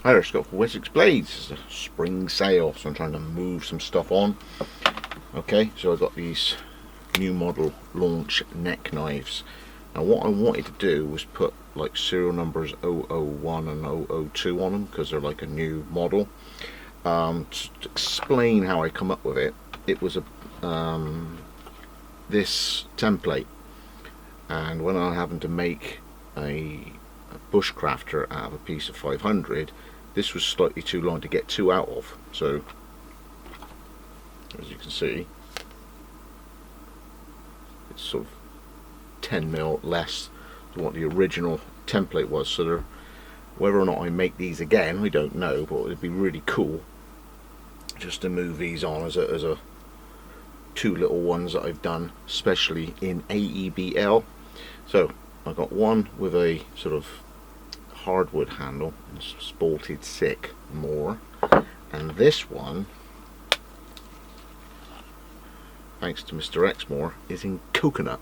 Hi there, Scott for Wessex Blades. It's a spring sale, so I'm trying to move some stuff on. Okay, so I've got these new model launch neck knives. Now what I wanted to do was put like serial numbers 001 and 002 on them because they're like a new model. To explain how I come up with it, it was a this template, and when I happened to make a bushcrafter out of a piece of 500, this was slightly too long to get two out of, so as you can see it's sort of 10mm less than what the original template was. So whether or not I make these again I don't know, but it'd be really cool just to move these on as a two little ones that I've done especially in AEBL. So I've got one with a sort of hardwood handle, it's bolted sick more, and this one, thanks to Mr. Exmoor, is in coconut,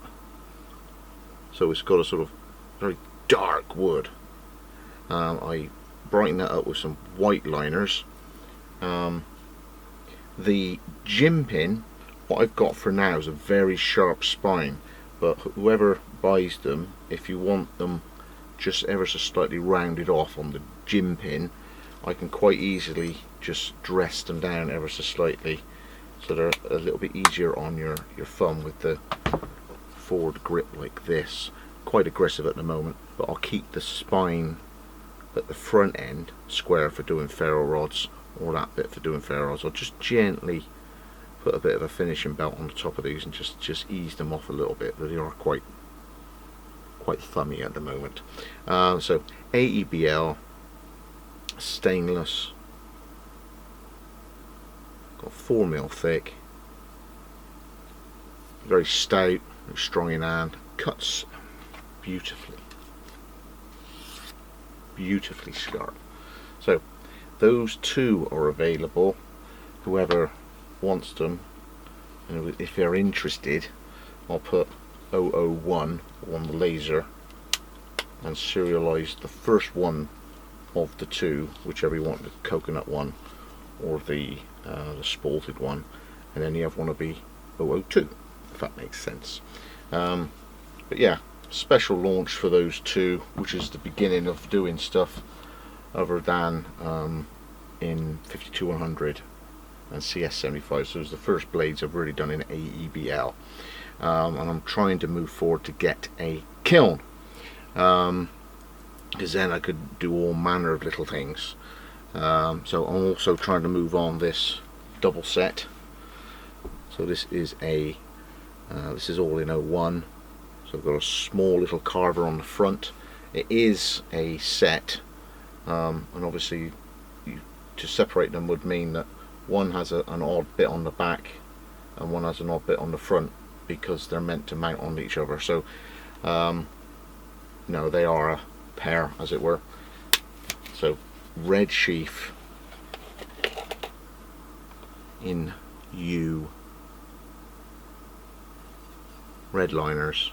so it's got a sort of very dark wood. I brighten that up with some white liners. The gym pin, what I've got for now is a very sharp spine, but whoever buys them, if you want them just ever so slightly rounded off on the gym pin, I can quite easily just dress them down ever so slightly so they're a little bit easier on your thumb with the forward grip like this. Quite aggressive at the moment, but I'll keep the spine at the front end square for doing ferro rods, or that bit for doing ferro rods. I'll just gently put a bit of a finishing belt on the top of these and just ease them off a little bit, but they are quite thummy at the moment. So AEBL, stainless, got 4mm thick, very stout, very strong in hand, cuts beautifully sharp. So those two are available, whoever wants them, and if they're interested I'll put 001 on the laser and serialize the first one of the two, whichever you want, the coconut one or the spalted one, and then the other one will be 002, if that makes sense. But yeah, special launch for those two, which is the beginning of doing stuff other than in 52-100 and CS75. So it was the first blades I've really done in AEBL. And I'm trying to move forward to get a kiln, because then I could do all manner of little things. So I'm also trying to move on this double set. So this is this is all in 01. So I've got a small little carver on the front. It is a set, and obviously to separate them would mean that one has an odd bit on the back and one has an odd bit on the front, because they're meant to mount on each other. So no, they are a pair, as it were. So red sheath in U, red liners,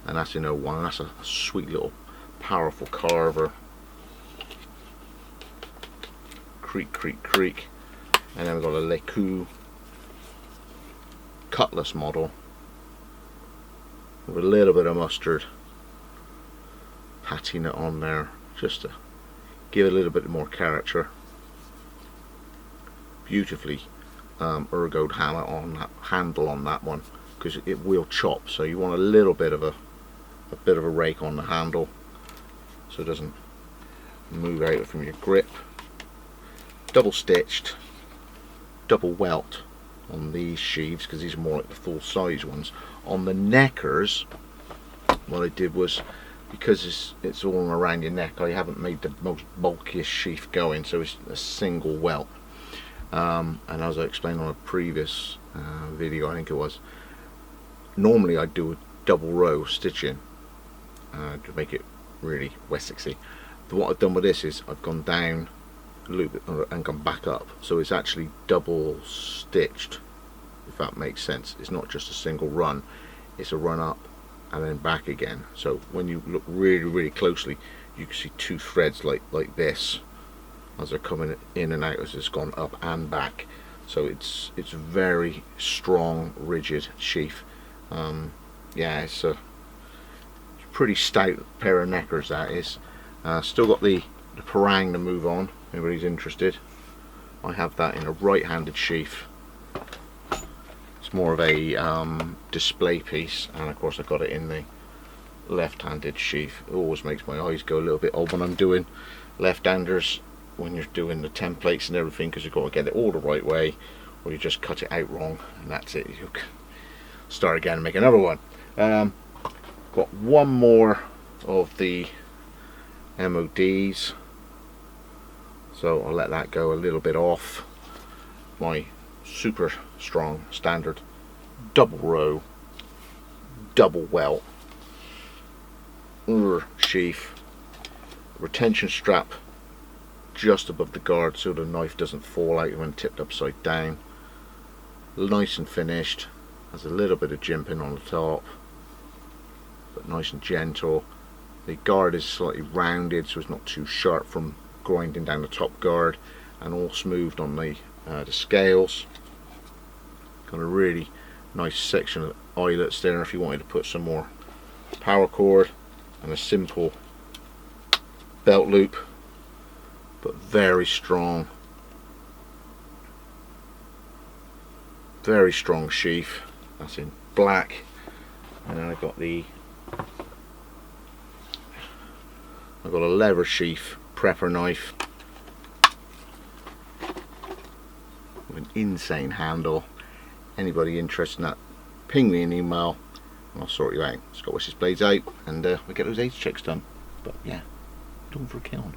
and that's in 01, and that's a sweet little powerful carver. Creak, creak, creak. And then we've got a Leuku cutlass model with a little bit of mustard, patting it on there just to give it a little bit more character. Beautifully ergoed hammer on that handle on that one, because it will chop, so you want a little bit of a rake on the handle so it doesn't move out from your grip. Double stitched, double welt on these sheaves, because these are more like the full size ones. On the neckers, what I did was, because it's all around your neck, I haven't made the most bulkiest sheath going, so it's a single welt. And as I explained on a previous video, I think it was, normally I do a double row stitching to make it really Wessexy. But what I've done with this is I've gone down a little bit and gone back up, so it's actually double stitched, if that makes sense. It's not just a single run, it's a run up and then back again. So when you look really closely, you can see two threads like this as they're coming in and out, as it's gone up and back. So it's very strong, rigid sheath. Yeah, it's a pretty stout pair of neckers, that is. Still got the parang to move on, if anybody's interested. I have that in a right-handed sheath. It's more of a display piece, and of course I've got it in the left-handed sheath. It always makes my eyes go a little bit odd when I'm doing left-handers, when you're doing the templates and everything, because you've got to get it all the right way, or you just cut it out wrong and that's it. You can start again and make another one. Got one more of the MODs, so I'll let that go a little bit off. My super strong standard double row, double welt sheath, retention strap just above the guard so the knife doesn't fall out when tipped upside down. Nice and finished, has a little bit of jimping on the top, but nice and gentle. The guard is slightly rounded so it's not too sharp from grinding down the top guard, and all smoothed on the scales. Got a really nice section of eyelets there if you wanted to put some more power cord, and a simple belt loop, but very strong sheath. That's in black. And then I've got a leather sheath prepper knife with an insane handle. Anybody interested in that, ping me an email and I'll sort you out. It's got Wessex Blades out, and we get those age checks done. But yeah, done for a kiln.